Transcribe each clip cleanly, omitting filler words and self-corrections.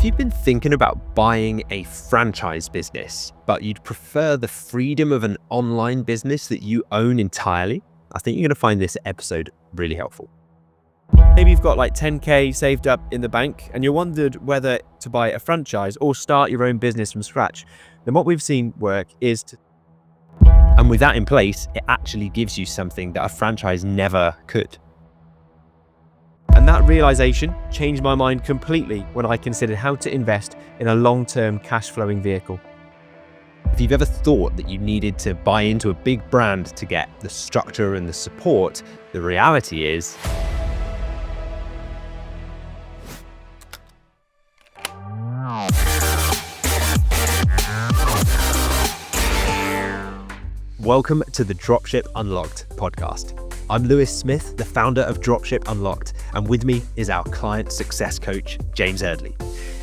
If you've been thinking about buying a franchise business, but you'd prefer the freedom of an online business that you own entirely, I think you're going to find this episode really helpful. Maybe you've got like 10K saved up in the bank and you wondered whether to buy a franchise or start your own business from scratch. Then what we've seen work is And with that in place, it actually gives you something that a franchise never could. And that realization changed my mind completely when I considered how to invest in a long-term cash flowing vehicle. If you've ever thought that you needed to buy into a big brand to get the structure and the support, the reality is welcome to the Dropship Unlocked podcast. I'm Lewis Smith, the founder of Dropship Unlocked, and with me is our client success coach, James Eardley.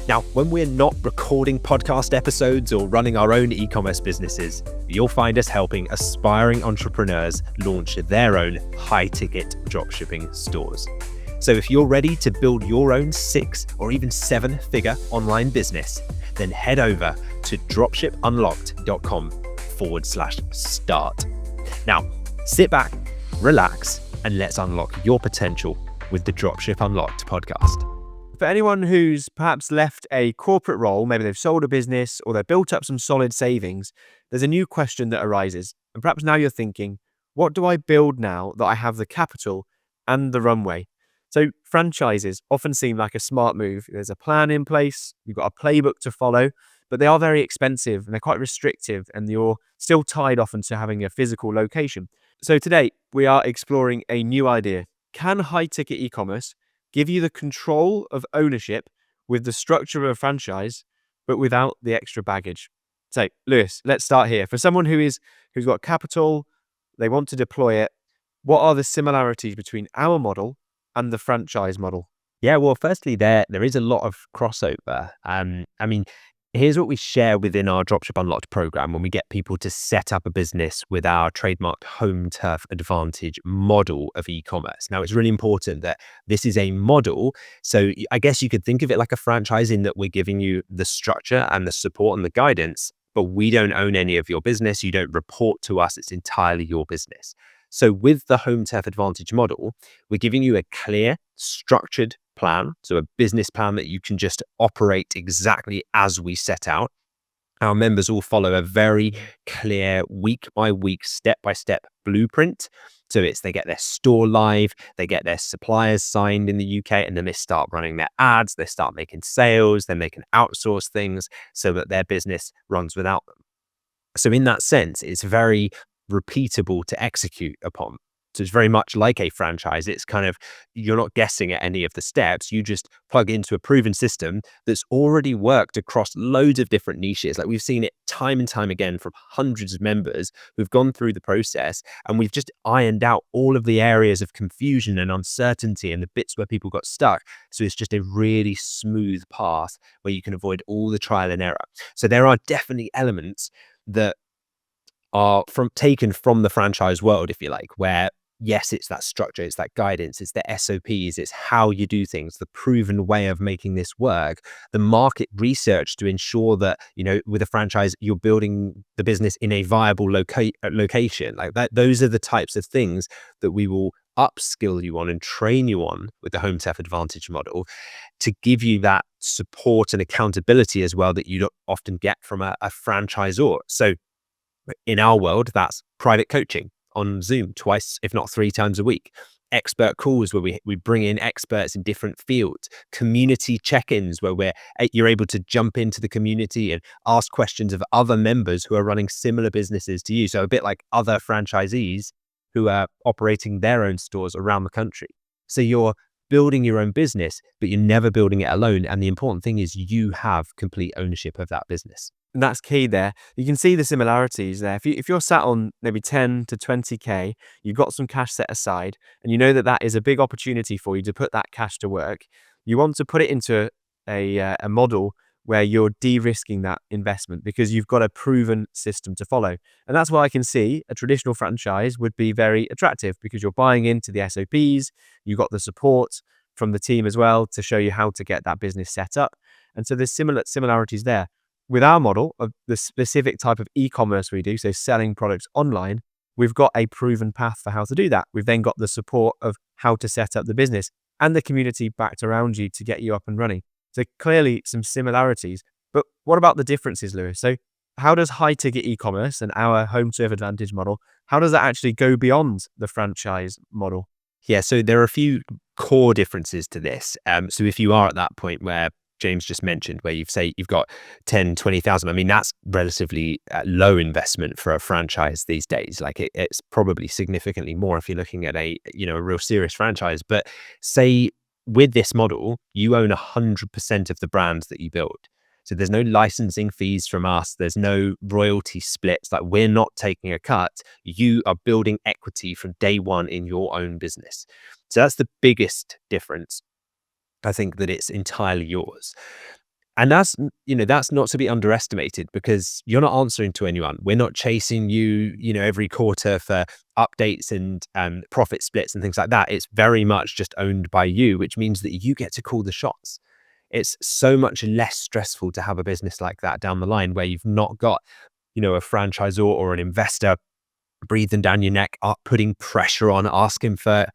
Now, when we're not recording podcast episodes or running our own e-commerce businesses, you'll find us helping aspiring entrepreneurs launch their own high-ticket dropshipping stores. So if you're ready to build your own 6 or even 7-figure online business, then head over to dropshipunlocked.com/start. Now, sit back, relax, and let's unlock your potential with the Dropship Unlocked podcast. For anyone who's perhaps left a corporate role, maybe they've sold a business or they've built up some solid savings, there's a new question that arises. And perhaps now you're thinking, what do I build now that I have the capital and the runway? So franchises often seem like a smart move. There's a plan in place, you've got a playbook to follow, but they are very expensive and they're quite restrictive and you're still tied often to having a physical location. So today we are exploring a new idea. Can high-ticket e-commerce give you the control of ownership with the structure of a franchise, but without the extra baggage? So Lewis, let's start here. For someone who's got capital, they want to deploy it, what are the similarities between our model and the franchise model? Yeah, well, firstly, there is a lot of crossover. Here's what we share within our Dropship Unlocked program when we get people to set up a business with our trademarked HomeTurf Advantage model of e-commerce. Now, it's really important that this is a model. So I guess you could think of it like a franchise in that we're giving you the structure and the support and the guidance, but we don't own any of your business. You don't report to us. It's entirely your business. So with the HomeTurf Advantage model, we're giving you a clear, structured plan, so a business plan that you can just operate exactly as we set out. Our members all follow a very clear week-by-week, step-by-step blueprint. So they get their store live, they get their suppliers signed in the UK, and then they start running their ads, they start making sales, then they can outsource things so that their business runs without them. So in that sense, it's very repeatable to execute upon. So it's very much like a franchise. It's kind of, you're not guessing at any of the steps. You just plug into a proven system that's already worked across loads of different niches. Like we've seen it time and time again from hundreds of members who've gone through the process, and we've just ironed out all of the areas of confusion and uncertainty and the bits where people got stuck. So it's just a really smooth path where you can avoid all the trial and error. So there are definitely elements that are taken from the franchise world, if you like, where yes, it's that structure, it's that guidance, it's the SOPs, it's how you do things, the proven way of making this work, the market research to ensure that, with a franchise, you're building the business in a viable location like that. Those are the types of things that we will upskill you on and train you on with the HomeTurf Advantage model to give you that support and accountability as well that you don't often get from a franchisor. So in our world, that's private coaching on Zoom twice, if not 3 times a week. Expert calls where we bring in experts in different fields. Community check-ins where you're able to jump into the community and ask questions of other members who are running similar businesses to you. So a bit like other franchisees who are operating their own stores around the country. So you're building your own business, but you're never building it alone. And the important thing is you have complete ownership of that business. And that's key there. You can see the similarities there. If you're sat on maybe 10 to 20K, you've got some cash set aside, and you know that is a big opportunity for you to put that cash to work. You want to put it into a model where you're de-risking that investment because you've got a proven system to follow. And that's why I can see a traditional franchise would be very attractive because you're buying into the SOPs, you've got the support. from the team as well to show you how to get that business set up. And so there's similarities there. With our model of the specific type of e-commerce we do, so selling products online, we've got a proven path for how to do that. We've then got the support of how to set up the business and the community backed around you to get you up and running. So clearly some similarities, but what about the differences, Lewis? So how does high ticket e-commerce and our HomeTurf Advantage model, how does that actually go beyond the franchise model? Yeah, so there are a few core differences to this. So if you are at that point where James just mentioned, where you've got 10, 20,000, I mean, that's relatively low investment for a franchise these days. Like it's probably significantly more if you're looking at a real serious franchise. But say with this model, you own 100% of the brands that you build. So there's no licensing fees from us. There's no royalty splits. Like we're not taking a cut. You are building equity from day one in your own business. So that's the biggest difference. I think that it's entirely yours. And that's not to be underestimated because you're not answering to anyone. We're not chasing you, every quarter for updates and profit splits and things like that. It's very much just owned by you, which means that you get to call the shots. It's so much less stressful to have a business like that down the line where you've not got, a franchisor or an investor breathing down your neck, putting pressure on, asking for,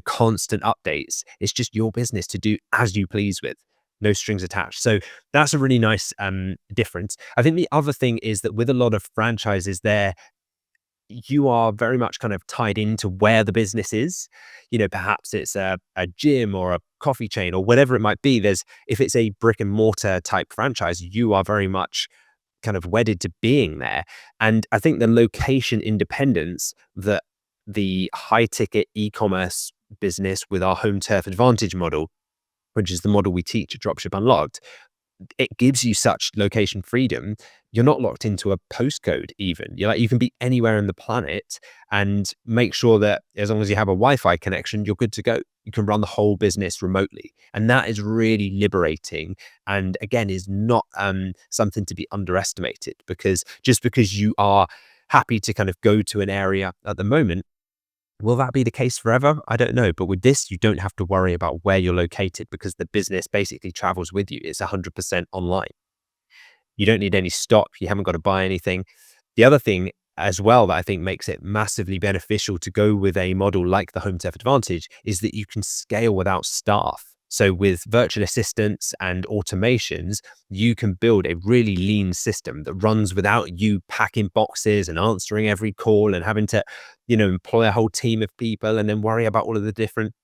constant updates. It's just your business to do as you please with, no strings attached. So that's a really nice difference. I think the other thing is that with a lot of franchises you are very much kind of tied into where the business is. Perhaps it's a gym or a coffee chain or whatever it might be. If it's a brick and mortar type franchise, you are very much kind of wedded to being there. And I think the location independence that the high ticket e-commerce business with our HomeTurf Advantage model, which is the model we teach at Dropship Unlocked, it gives you such location freedom. You're not locked into a postcode even. You can be anywhere on the planet and make sure that as long as you have a Wi-Fi connection, you're good to go. You can run the whole business remotely. And that is really liberating. And again, is not something to be underestimated because just because you are happy to kind of go to an area at the moment, will that be the case forever? I don't know. But with this, you don't have to worry about where you're located because the business basically travels with you. It's 100% online. You don't need any stock. You haven't got to buy anything. The other thing as well that I think makes it massively beneficial to go with a model like the HomeTurf Advantage is that you can scale without staff. So with virtual assistants and automations, you can build a really lean system that runs without you packing boxes and answering every call and having to, employ a whole team of people and then worry about all of the different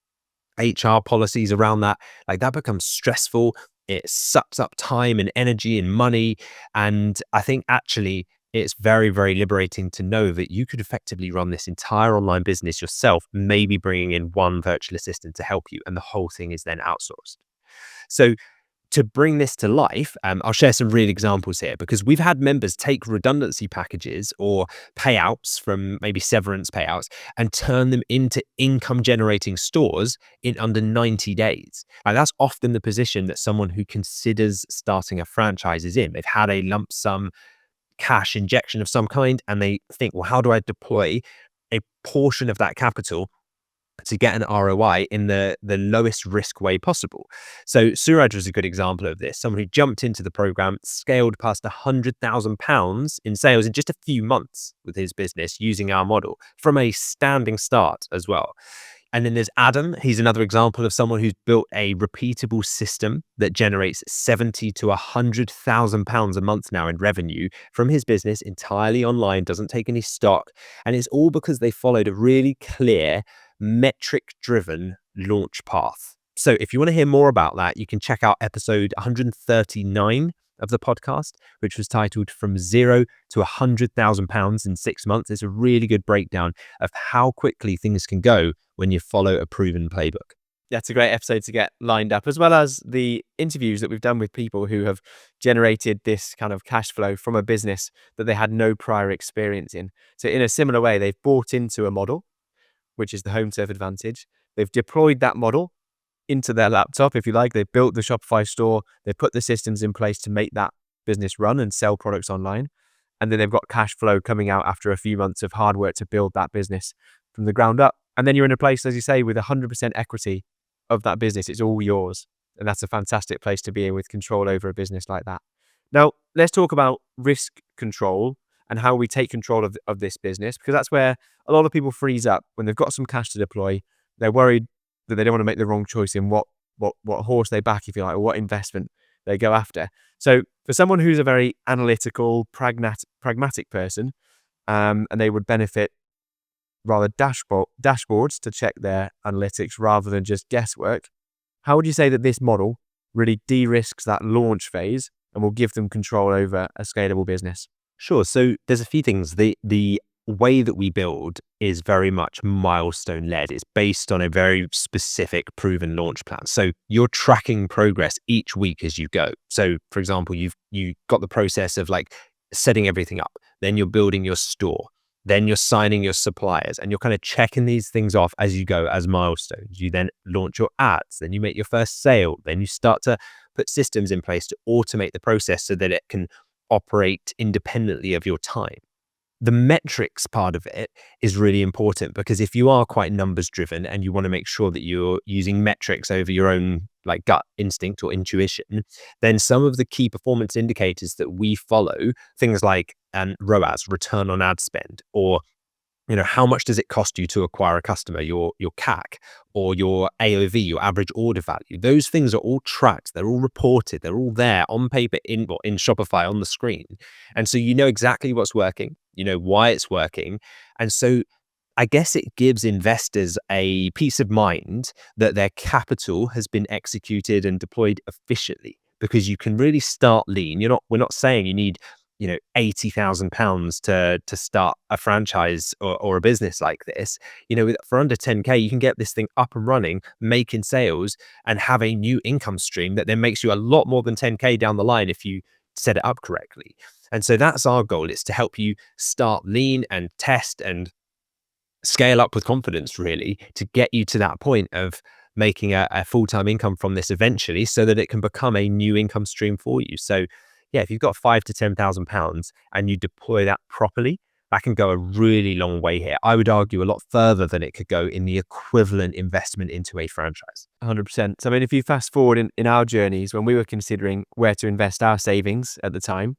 HR policies around that. Like that becomes stressful. It sucks up time and energy and money. And I think actually it's very, very liberating to know that you could effectively run this entire online business yourself, maybe bringing in one virtual assistant to help you. And the whole thing is then outsourced. So to bring this to life, I'll share some real examples here because we've had members take redundancy packages or payouts from maybe severance payouts and turn them into income generating stores in under 90 days. And that's often the position that someone who considers starting a franchise is in. They've had a lump sum cash injection of some kind and they think, well, how do I deploy a portion of that capital to get an ROI in the lowest risk way possible? So Suraj was a good example of this. Someone who jumped into the program, scaled past £100,000 in sales in just a few months with his business using our model from a standing start as well. And then there's Adam. He's another example of someone who's built a repeatable system that generates £70,000 to £100,000 a month now in revenue from his business entirely online, doesn't take any stock. And it's all because they followed a really clear metric-driven launch path. So if you want to hear more about that, you can check out episode 139 of the podcast, which was titled From Zero to £100,000 in 6 months. It's a really good breakdown of how quickly things can go when you follow a proven playbook. That's a great episode to get lined up, as well as the interviews that we've done with people who have generated this kind of cash flow from a business that they had no prior experience in. So in a similar way, they've bought into a model, which is the HomeTurf Advantage. They've deployed that model into their laptop, if you like. They've built the Shopify store. They've put the systems in place to make that business run and sell products online. And then they've got cash flow coming out after a few months of hard work to build that business from the ground up. And then you're in a place, as you say, with 100% equity of that business. It's all yours. And that's a fantastic place to be in, with control over a business like that. Now, let's talk about risk control and how we take control of this business, because that's where a lot of people freeze up when they've got some cash to deploy. They're worried that they don't want to make the wrong choice in what horse they back, if you like, or what investment they go after. So for someone who's a very analytical, pragmatic person, and they would benefit rather dashboards to check their analytics rather than just guesswork, how would you say that this model really de-risks that launch phase and will give them control over a scalable business? Sure. So there's a few things. The way that we build is very much milestone led. It's based on a very specific proven launch plan. So you're tracking progress each week as you go. So for example, you got the process of like setting everything up, then you're building your store, then you're signing your suppliers, and you're kind of checking these things off as you go as milestones. You then launch your ads, then you make your first sale, then you start to put systems in place to automate the process so that it can operate independently of your time. The metrics part of it is really important, because if you are quite numbers driven and you want to make sure that you're using metrics over your own like gut instinct or intuition, then some of the key performance indicators that we follow, things like ROAS, return on ad spend, or how much does it cost you to acquire a customer, your CAC, or your AOV, your average order value. Those things are all tracked, they're all reported, they're all there on paper in Shopify on the screen. And so you know exactly what's working, you know why it's working. And so I guess it gives investors a peace of mind that their capital has been executed and deployed efficiently, because you can really start lean. We're not saying you need £80,000 to start a franchise or a business like this. For under 10K, you can get this thing up and running, making sales, and have a new income stream that then makes you a lot more than 10K down the line if you set it up correctly. And so that's our goal. It's to help you start lean and test and scale up with confidence, really, to get you to that point of making a full-time income from this eventually, so that it can become a new income stream for you. So yeah, if you've got £5,000 to £10,000 and you deploy that properly, that can go a really long way here. I would argue a lot further than it could go in the equivalent investment into a franchise. 100%. So, I mean, if you fast forward in our journeys, when we were considering where to invest our savings at the time,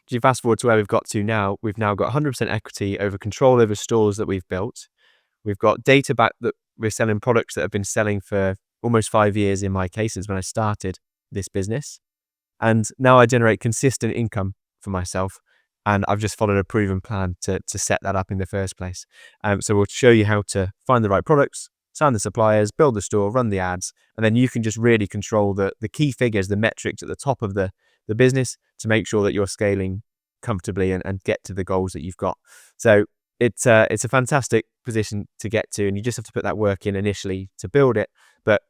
if you fast forward to where we've got to now, we've now got 100% equity over control over stores that we've built. We've got data back that we're selling products that have been selling for almost 5 years in my case, since when I started this business. And now I generate consistent income for myself. And I've just followed a proven plan to set that up in the first place. So we'll show you how to find the right products, sign the suppliers, build the store, run the ads, and then you can just really control the key figures, the metrics at the top of the business, to make sure that you're scaling comfortably and get to the goals that you've got. So it's a fantastic position to get to, and you just have to put that work in initially to build it. But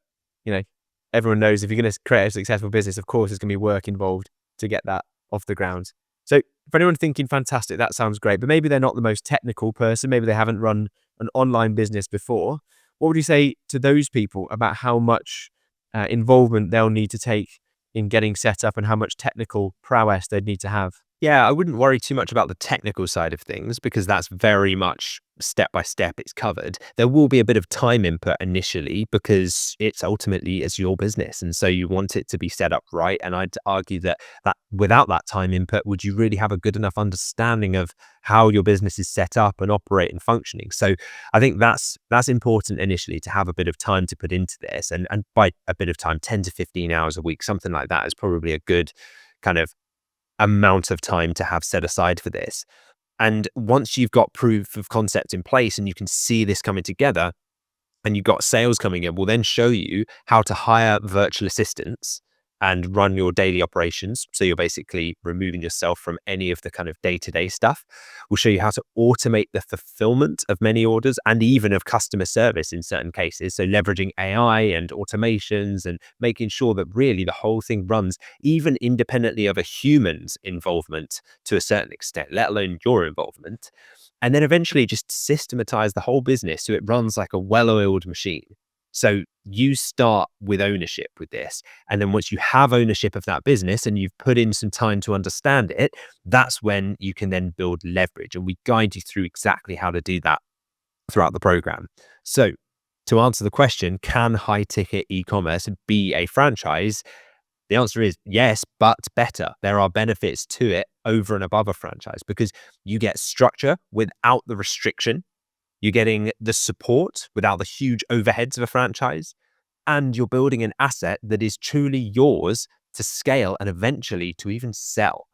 everyone knows if you're going to create a successful business, of course, there's going to be work involved to get that off the ground. So for anyone thinking, fantastic, that sounds great, but maybe they're not the most technical person, maybe they haven't run an online business before, what would you say to those people about how much involvement they'll need to take in getting set up and how much technical prowess they'd need to have? Yeah, I wouldn't worry too much about the technical side of things, because that's very much step by step, it's covered. There will be a bit of time input initially, because it's your business. And so you want it to be set up right. And I'd argue that without that time input, would you really have a good enough understanding of how your business is set up and operate and functioning? So I think that's important initially, to have a bit of time to put into this. And by a bit of time, 10 to 15 hours a week, something like that is probably a good kind of amount of time to have set aside for this. And once you've got proof of concept in place and you can see this coming together and you've got sales coming in, we'll then show you how to hire virtual assistants and run your daily operations. So you're basically removing yourself from any of the kind of day-to-day stuff. We'll show you how to automate the fulfillment of many orders and even of customer service in certain cases. So leveraging AI and automations and making sure that really the whole thing runs even independently of a human's involvement to a certain extent, let alone your involvement. And then eventually just systematize the whole business so it runs like a well-oiled machine. So you start with ownership with this. And then once you have ownership of that business and you've put in some time to understand it, that's when you can then build leverage. And we guide you through exactly how to do that throughout the program. So to answer the question, can high ticket e-commerce be a franchise? The answer is yes, but better. There are benefits to it over and above a franchise because you get structure without the restriction. You're getting the support without the huge overheads of a franchise. And you're building an asset that is truly yours to scale and eventually to even sell.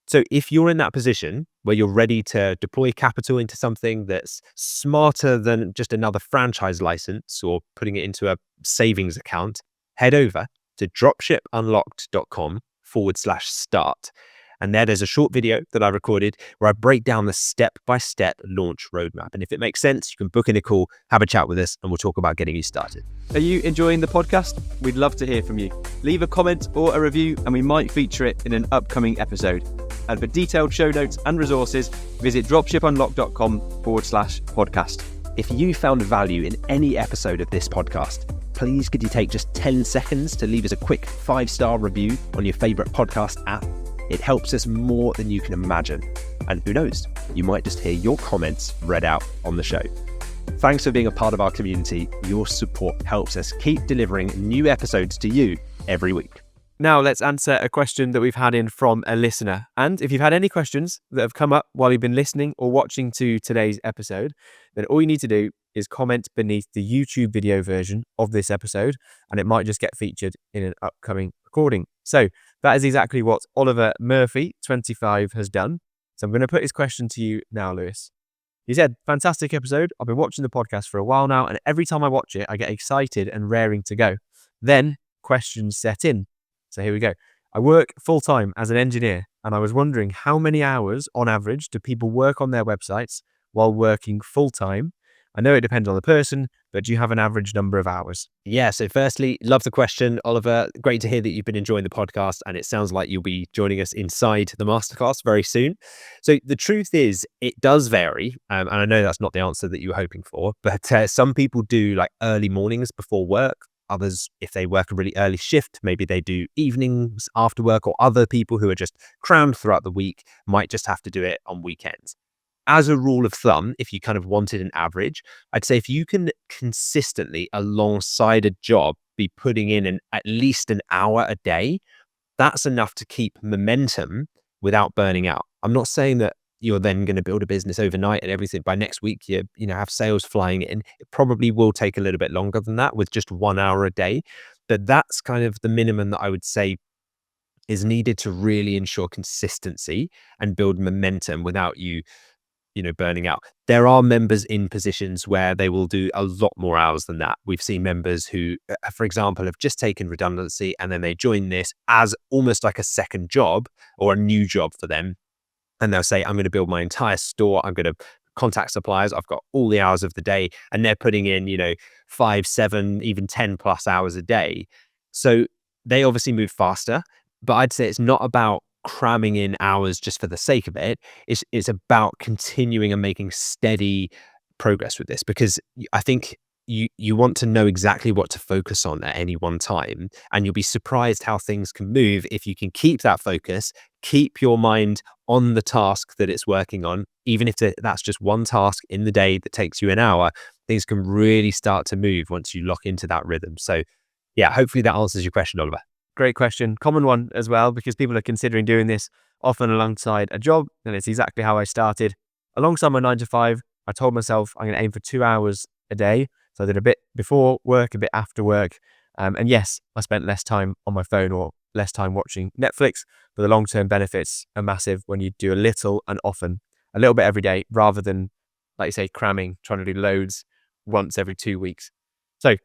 So if you're in that position where you're ready to deploy capital into something that's smarter than just another franchise license or putting it into a savings account, head over to dropshipunlocked.com/start. And there's a short video that I recorded where I break down the step-by-step launch roadmap. And if it makes sense, you can book in a call, have a chat with us, and we'll talk about getting you started. Are you enjoying the podcast? We'd love to hear from you. Leave a comment or a review and we might feature it in an upcoming episode. And for detailed show notes and resources, visit dropshipunlocked.com/podcast. If you found value in any episode of this podcast, please could you take just 10 seconds to leave us a quick 5-star review on your favorite podcast app? It helps us more than you can imagine. And who knows, you might just hear your comments read out on the show. Thanks for being a part of our community. Your support helps us keep delivering new episodes to you every week. Now let's answer a question that we've had in from a listener. And if you've had any questions that have come up while you've been listening or watching to today's episode, then all you need to do is comment beneath the YouTube video version of this episode, and it might just get featured in an upcoming recording. So that is exactly what Oliver Murphy, 25, has done. So I'm going to put his question to you now, Lewis. He said, fantastic episode. I've been watching the podcast for a while now, and every time I watch it, I get excited and raring to go. Then questions set in. So here we go. I work full-time as an engineer, and I was wondering how many hours on average do people work on their websites while working full-time? I know it depends on the person, but do you have an average number of hours? Yeah, so firstly, love the question, Oliver. Great to hear that you've been enjoying the podcast, and it sounds like you'll be joining us inside the masterclass very soon. So the truth is, it does vary, and I know that's not the answer that you were hoping for, but some people do like early mornings before work. Others, if they work a really early shift, maybe they do evenings after work, or other people who are just crammed throughout the week might just have to do it on weekends. As a rule of thumb, if you kind of wanted an average, I'd say if you can consistently alongside a job be putting in at least an hour a day, that's enough to keep momentum without burning out. I'm not saying that you're then going to build a business overnight and everything by next week you have sales flying in. It probably will take a little bit longer than that with just 1 hour a day. But that's kind of the minimum that I would say is needed to really ensure consistency and build momentum without you burning out. There are members in positions where they will do a lot more hours than that. We've seen members who, for example, have just taken redundancy and then they join this as almost like a second job or a new job for them. And they'll say, I'm going to build my entire store. I'm going to contact suppliers. I've got all the hours of the day, and they're putting in, 5, 7, even 10 plus hours a day. So they obviously move faster, but I'd say it's not about cramming in hours just for the sake of it. It's about continuing and making steady progress with this, because I think you want to know exactly what to focus on at any one time, and you'll be surprised how things can move if you can keep that focus, keep your mind on the task that it's working on. Even if that's just one task in the day that takes you an hour, things can really start to move once you lock into that rhythm. So yeah, hopefully that answers your question, Oliver. Great question. Common one as well, because people are considering doing this often alongside a job. And it's exactly how I started. Alongside my 9 to 5, I told myself I'm going to aim for 2 hours a day. So I did a bit before work, a bit after work. And yes, I spent less time on my phone or less time watching Netflix, but the long-term benefits are massive when you do a little and often, a little bit every day, rather than, like you say, cramming, trying to do loads once every 2 weeks. So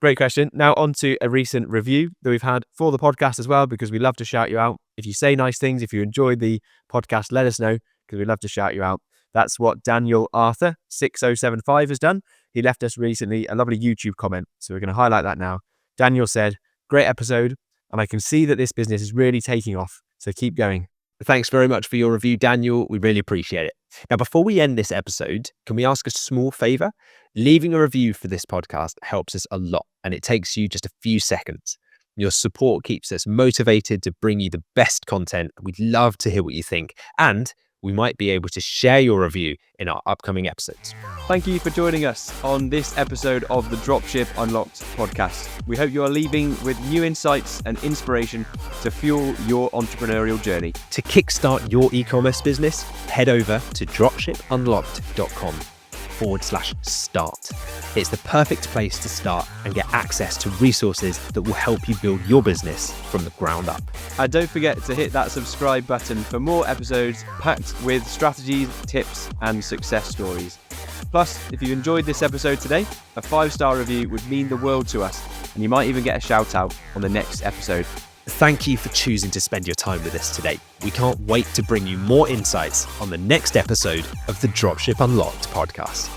great question. Now on to a recent review that we've had for the podcast as well, because we love to shout you out. If you say nice things, if you enjoyed the podcast, let us know, because we love to shout you out. That's what Daniel Arthur 6075 has done. He left us recently a lovely YouTube comment, so we're going to highlight that now. Daniel said, great episode, and I can see that this business is really taking off, so keep going. Thanks very much for your review, Daniel. We really appreciate it. Now, before we end this episode, can we ask a small favor? Leaving a review for this podcast helps us a lot, and it takes you just a few seconds. Your support keeps us motivated to bring you the best content. We'd love to hear what you think. And we might be able to share your review in our upcoming episodes. Thank you for joining us on this episode of the Dropship Unlocked podcast. We hope you are leaving with new insights and inspiration to fuel your entrepreneurial journey. To kickstart your e-commerce business, head over to dropshipunlocked.com/start. It's the perfect place to start and get access to resources that will help you build your business from the ground up. And don't forget to hit that subscribe button for more episodes packed with strategies, tips, and success stories. Plus, if you enjoyed this episode today, a 5-star review would mean the world to us, and you might even get a shout out on the next episode. Thank you for choosing to spend your time with us today. We can't wait to bring you more insights on the next episode of the Dropship Unlocked podcast.